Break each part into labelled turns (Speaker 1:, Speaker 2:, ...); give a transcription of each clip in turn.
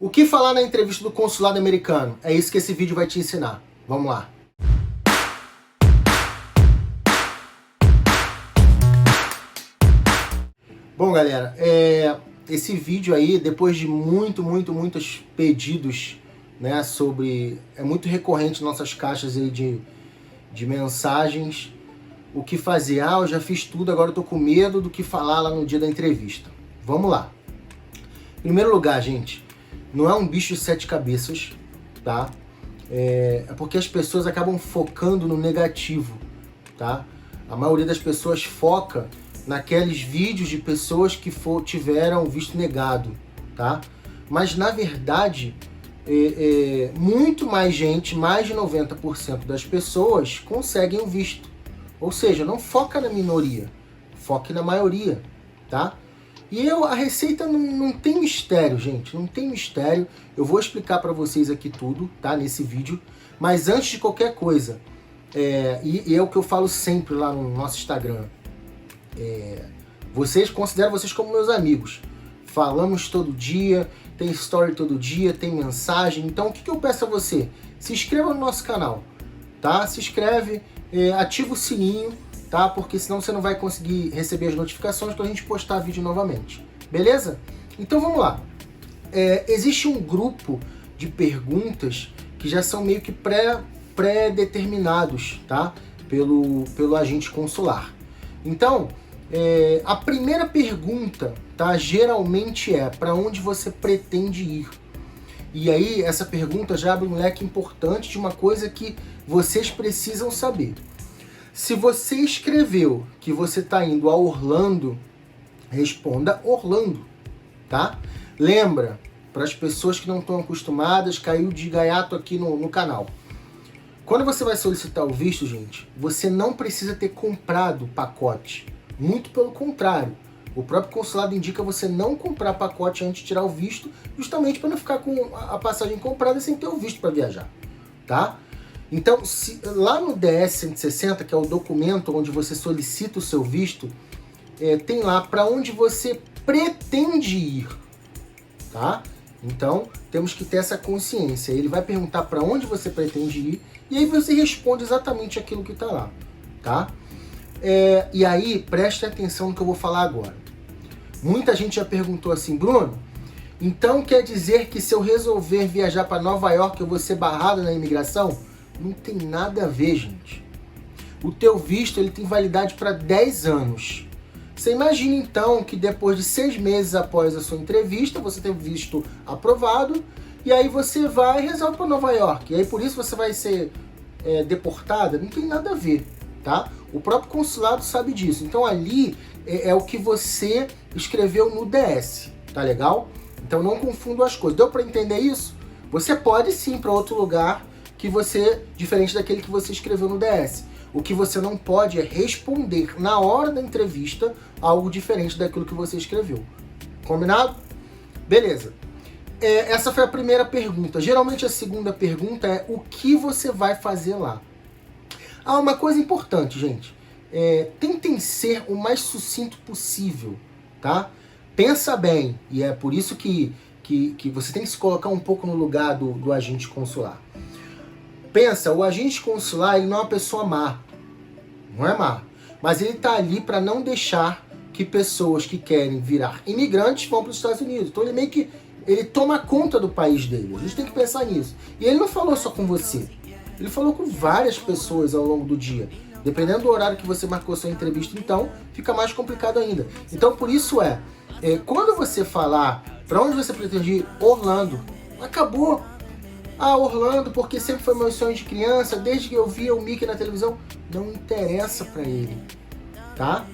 Speaker 1: O que falar na entrevista do consulado americano? É isso que esse vídeo vai te ensinar. Vamos lá. Bom, galera, esse vídeo aí, depois de muitos pedidos, né, é muito recorrente nossas caixas aí de mensagens, o que fazer? Eu já fiz tudo, agora eu tô com medo do que falar lá no dia da entrevista. Vamos lá. Em primeiro lugar, gente, não é um bicho de 7 cabeças, tá? É porque as pessoas acabam focando no negativo, tá? A maioria das pessoas foca naqueles vídeos de pessoas que tiveram visto negado, tá? Mas, na verdade, muito mais gente, mais de 90% das pessoas conseguem o visto. Ou seja, não foca na minoria, foque na maioria, tá? E a receita não tem mistério, gente, não tem mistério. Eu vou explicar para vocês aqui tudo, tá, nesse vídeo. Mas antes de qualquer coisa, e é o que eu falo sempre lá no nosso Instagram, considero vocês como meus amigos. Falamos todo dia, tem story todo dia, tem mensagem. Então o que eu peço a você? Se inscreva no nosso canal, tá? Se inscreve, ativa o sininho, tá? Porque senão você não vai conseguir receber as notificações quando a gente postar vídeo novamente. Beleza? Então vamos lá. Existe um grupo de perguntas que já são meio que pré-determinados, tá? Pelo agente consular. Então, a primeira pergunta, tá? Geralmente para onde você pretende ir? E aí, essa pergunta já abre um leque importante de uma coisa que vocês precisam saber. Se você escreveu que você está indo a Orlando, responda Orlando, tá? Lembra, para as pessoas que não estão acostumadas, caiu de gaiato aqui no canal. Quando você vai solicitar o visto, gente, você não precisa ter comprado pacote. Muito pelo contrário. O próprio consulado indica você não comprar pacote antes de tirar o visto, justamente para não ficar com a passagem comprada sem ter o visto para viajar, tá? Então, lá no DS-160, que é o documento onde você solicita o seu visto, tem lá para onde você pretende ir, tá? Então, temos que ter essa consciência. Ele vai perguntar para onde você pretende ir e aí você responde exatamente aquilo que está lá, tá? E aí, preste atenção no que eu vou falar agora. Muita gente já perguntou assim, Bruno, então quer dizer que se eu resolver viajar para Nova York eu vou ser barrado na imigração? Não tem nada a ver, gente. O teu visto ele tem validade para 10 anos. Você imagina então que depois de 6 meses após a sua entrevista, você tem o visto aprovado, e aí você vai e resolve para Nova York. E aí por isso você vai ser deportada? Não tem nada a ver, tá? O próprio consulado sabe disso. Então ali é o que você escreveu no DS, tá legal? Então não confunda as coisas. Deu para entender isso? Você pode sim para outro lugar diferente daquele que você escreveu no DS. O que você não pode é responder na hora da entrevista algo diferente daquilo que você escreveu. Combinado? Beleza. Essa foi a primeira pergunta. Geralmente a segunda pergunta é o que você vai fazer lá. Uma coisa importante, gente. Tentem ser o mais sucinto possível, tá? Pensa bem, e é por isso que você tem que se colocar um pouco no lugar do agente consular. Pensa, o agente consular ele não é uma pessoa má, não é má, mas ele está ali para não deixar que pessoas que querem virar imigrantes vão para os Estados Unidos. Então ele meio que toma conta do país dele, a gente tem que pensar nisso. E ele não falou só com você, ele falou com várias pessoas ao longo do dia. Dependendo do horário que você marcou sua entrevista, então fica mais complicado ainda. Então por isso quando você falar para onde você pretende ir, Orlando, acabou. Orlando, porque sempre foi meu sonho de criança, desde que eu via o Mickey na televisão. Não interessa pra ele, tá?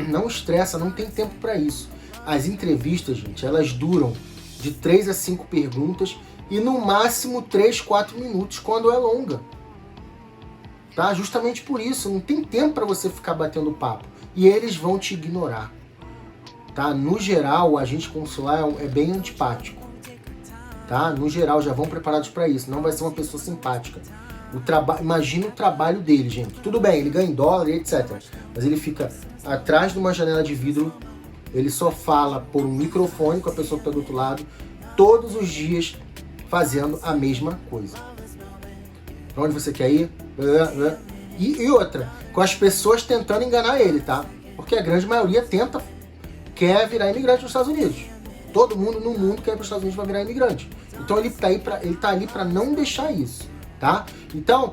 Speaker 1: Não estressa, não tem tempo pra isso. As entrevistas, gente, elas duram de 3 a 5 perguntas e no máximo 3, 4 minutos, quando é longa. Tá? Justamente por isso, não tem tempo pra você ficar batendo papo. E eles vão te ignorar. Tá? No geral, o agente consular é bem antipático. Tá? No geral, já vão preparados para isso. Não vai ser uma pessoa simpática. Imagina o trabalho dele, gente. Tudo bem, ele ganha em dólar e etc. Mas ele fica atrás de uma janela de vidro. Ele só fala por um microfone com a pessoa que está do outro lado. todos os dias fazendo a mesma coisa. Pra onde você quer ir? E outra, com as pessoas tentando enganar ele, tá? Porque a grande maioria quer virar imigrante nos Estados Unidos. Todo mundo no mundo quer ir para os Estados Unidos para virar imigrante. Então ele tá ali para não deixar isso, tá? Então,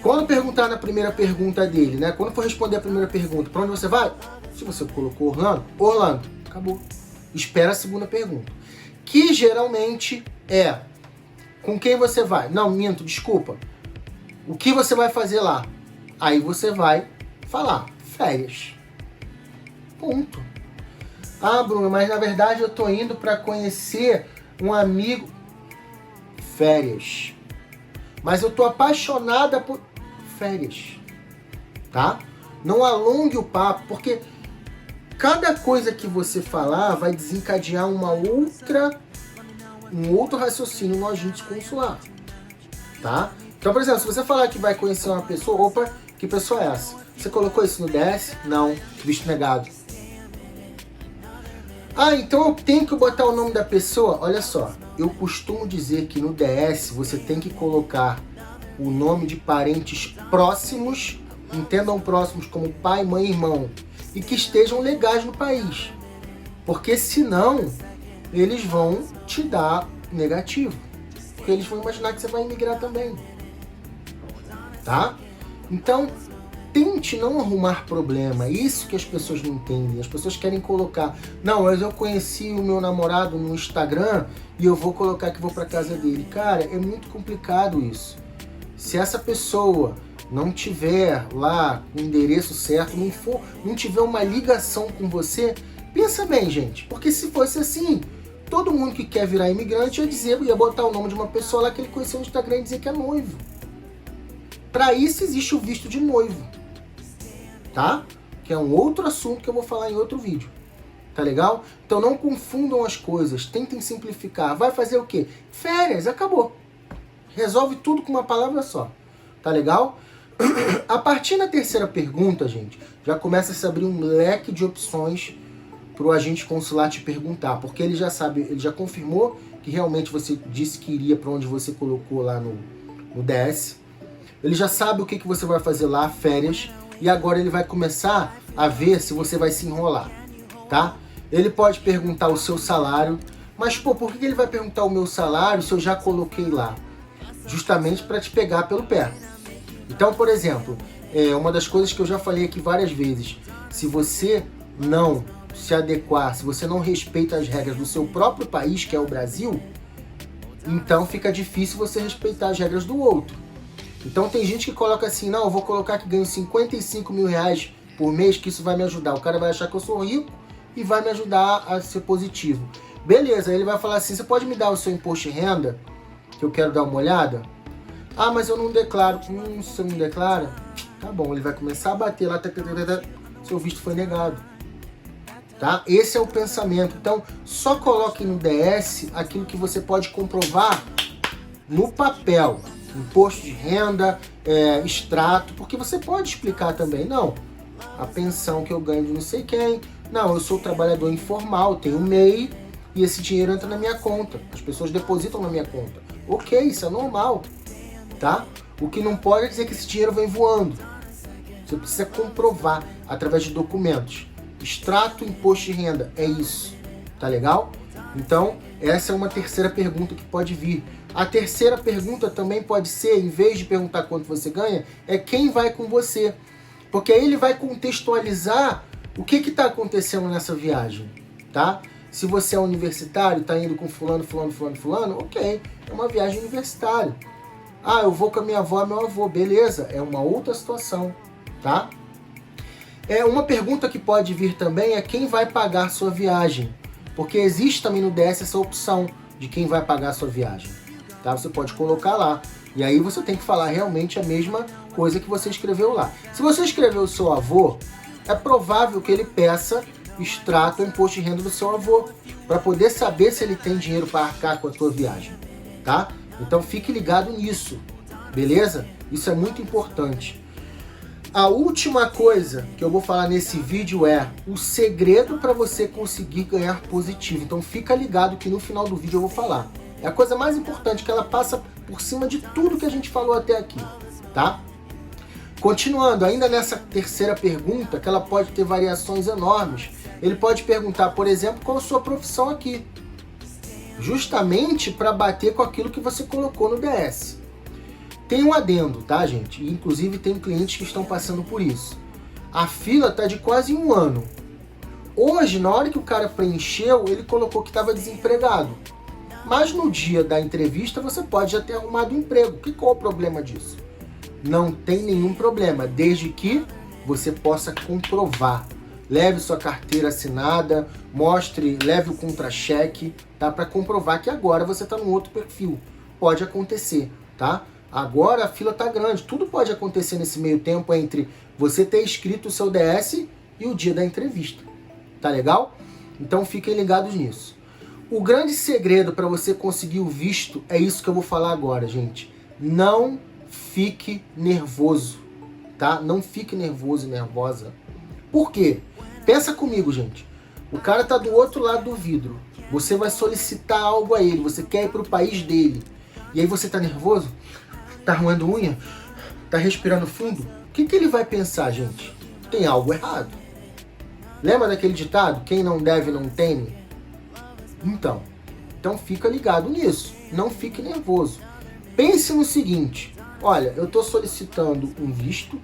Speaker 1: quando perguntar na primeira pergunta dele, né? Quando for responder a primeira pergunta, para onde você vai? Se você colocou Orlando, acabou. Espera a segunda pergunta. Que geralmente é: com quem você vai? Não, minto, desculpa. O que você vai fazer lá? Aí você vai falar: férias. Ponto. Ah, Bruno, mas na verdade eu tô indo para conhecer um amigo. Férias. Mas eu tô apaixonada por férias. Tá? Não alongue o papo, porque cada coisa que você falar vai desencadear um outro raciocínio no agente consular. Tá? Então, por exemplo, se você falar que vai conhecer uma pessoa, opa, que pessoa é essa? Você colocou isso no DS? Não, visto negado. Ah, então eu tenho que botar o nome da pessoa? Olha só, eu costumo dizer que no DS você tem que colocar o nome de parentes próximos, entendam próximos como pai, mãe e irmão, e que estejam legais no país. Porque senão, eles vão te dar negativo. Porque eles vão imaginar que você vai imigrar também. Tá? Então, tente não arrumar problema. Isso que as pessoas não entendem. As pessoas querem colocar: não, mas eu conheci o meu namorado no Instagram e eu vou colocar que vou para casa dele. Cara, é muito complicado isso. Se essa pessoa não tiver lá o endereço certo, não tiver uma ligação com você, pensa bem, gente. Porque se fosse assim, todo mundo que quer virar imigrante ia botar o nome de uma pessoa lá que ele conheceu no Instagram e dizer que é noivo. Para isso existe o visto de noivo, tá? Que é um outro assunto que eu vou falar em outro vídeo, tá legal? Então não confundam as coisas, tentem simplificar. Vai fazer o quê? Férias, acabou. Resolve tudo com uma palavra só, tá legal? A partir da terceira pergunta, gente, já começa a se abrir um leque de opções para o agente consular te perguntar, porque ele já sabe, ele já confirmou que realmente você disse que iria para onde você colocou lá no DS. Ele já sabe o que você vai fazer lá, férias, e agora ele vai começar a ver se você vai se enrolar, tá? Ele pode perguntar o seu salário, mas pô, por que ele vai perguntar o meu salário se eu já coloquei lá? Justamente para te pegar pelo pé. Então, por exemplo, uma das coisas que eu já falei aqui várias vezes: se você não se adequar, se você não respeita as regras do seu próprio país, que é o Brasil, então fica difícil você respeitar as regras do outro. Então tem gente que coloca assim: não, eu vou colocar que ganho 55 mil reais por mês, que isso vai me ajudar. O cara vai achar que eu sou rico e vai me ajudar a ser positivo. Beleza, aí ele vai falar assim: você pode me dar o seu imposto de renda, que eu quero dar uma olhada? Ah, mas eu não declaro. Se você não declara, tá bom, ele vai começar a bater lá, seu visto foi negado. Tá? Esse é o pensamento. Então, só coloque no DS aquilo que você pode comprovar no papel. Imposto de renda, extrato, porque você pode explicar também: não, a pensão que eu ganho de não sei quem, não, eu sou trabalhador informal, tenho MEI e esse dinheiro entra na minha conta, as pessoas depositam na minha conta. Ok, isso é normal, tá? O que não pode é dizer que esse dinheiro vem voando. Você precisa comprovar através de documentos. Extrato, imposto de renda, é isso, tá legal? Então, essa é uma terceira pergunta que pode vir. A terceira pergunta também pode ser, em vez de perguntar quanto você ganha, é quem vai com você. Porque aí ele vai contextualizar o que está acontecendo nessa viagem, tá? Se você é universitário, está indo com fulano, ok, é uma viagem universitária. Ah, eu vou com a minha avó e meu avô, beleza, é uma outra situação, tá? Uma pergunta que pode vir também é quem vai pagar sua viagem. Porque existe também no DS essa opção de quem vai pagar a sua viagem. Tá? Você pode colocar lá. E aí você tem que falar realmente a mesma coisa que você escreveu lá. Se você escreveu o seu avô, é provável que ele peça extrato ou imposto de renda do seu avô, para poder saber se ele tem dinheiro para arcar com a sua viagem. Tá? Então fique ligado nisso, beleza? Isso é muito importante. A última coisa que eu vou falar nesse vídeo é o segredo para você conseguir ganhar positivo. Então fica ligado que no final do vídeo eu vou falar. É a coisa mais importante, que ela passa por cima de tudo que a gente falou até aqui, tá? Continuando, ainda nessa terceira pergunta, que ela pode ter variações enormes, ele pode perguntar, por exemplo, qual a sua profissão aqui? Justamente para bater com aquilo que você colocou no DS. Tem um adendo, tá, gente? E, inclusive tem clientes que estão passando por isso. A fila tá de quase 1 ano. Hoje, na hora que o cara preencheu, ele colocou que estava desempregado. Mas no dia da entrevista você pode já ter arrumado um emprego. Qual o problema disso? Não tem nenhum problema, desde que você possa comprovar. Leve sua carteira assinada, leve o contra-cheque, tá? Para comprovar que agora você está num outro perfil. Pode acontecer, tá? Agora a fila tá grande, tudo pode acontecer nesse meio tempo entre você ter escrito o seu DS e o dia da entrevista. Tá legal? Então fiquem ligados nisso. O grande segredo para você conseguir o visto é isso que eu vou falar agora, gente. Não fique nervoso, tá? Não fique nervoso e nervosa. Por quê? Pensa comigo, gente. O cara tá do outro lado do vidro. Você vai solicitar algo a ele, você quer ir pro país dele. E aí você tá nervoso? Tá roendo unha? Tá respirando fundo? O que ele vai pensar, gente? Tem algo errado. Lembra daquele ditado? Quem não deve, não teme? Então fica ligado nisso. Não fique nervoso. Pense no seguinte. Olha, eu tô solicitando um visto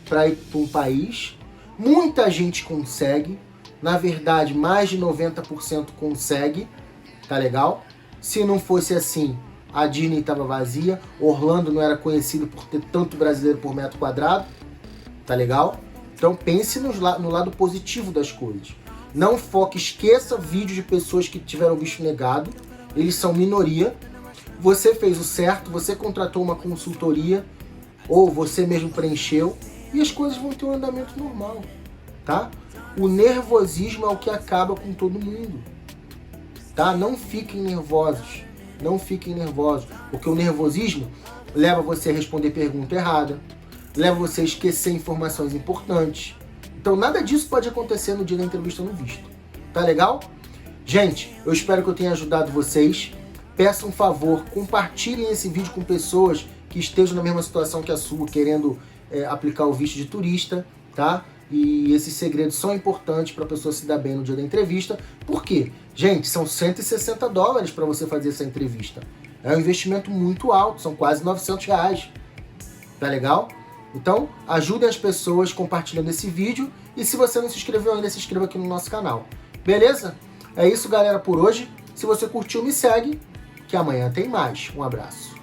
Speaker 1: para ir para um país. Muita gente consegue. Na verdade, mais de 90% consegue. Tá legal? Se não fosse assim, a Disney estava vazia, Orlando não era conhecido por ter tanto brasileiro por metro quadrado, tá legal? Então pense no lado positivo das coisas. Não esqueça vídeos de pessoas que tiveram visto negado, eles são minoria. Você fez o certo, você contratou uma consultoria, ou você mesmo preencheu, e as coisas vão ter um andamento normal, tá? O nervosismo é o que acaba com todo mundo, tá? Não fiquem nervosos. Não fiquem nervosos, porque o nervosismo leva você a responder pergunta errada, leva você a esquecer informações importantes. Então nada disso pode acontecer no dia da entrevista no visto. Tá legal? Gente, eu espero que eu tenha ajudado vocês. Peço um favor, compartilhem esse vídeo com pessoas que estejam na mesma situação que a sua, querendo aplicar o visto de turista, tá? E esses segredos são importantes para a pessoa se dar bem no dia da entrevista. Por quê? Gente, são $160 para você fazer essa entrevista. É um investimento muito alto, são quase R$900. Tá legal? Então, ajudem as pessoas compartilhando esse vídeo. E se você não se inscreveu ainda, se inscreva aqui no nosso canal. Beleza? É isso, galera, por hoje. Se você curtiu, me segue, que amanhã tem mais. Um abraço.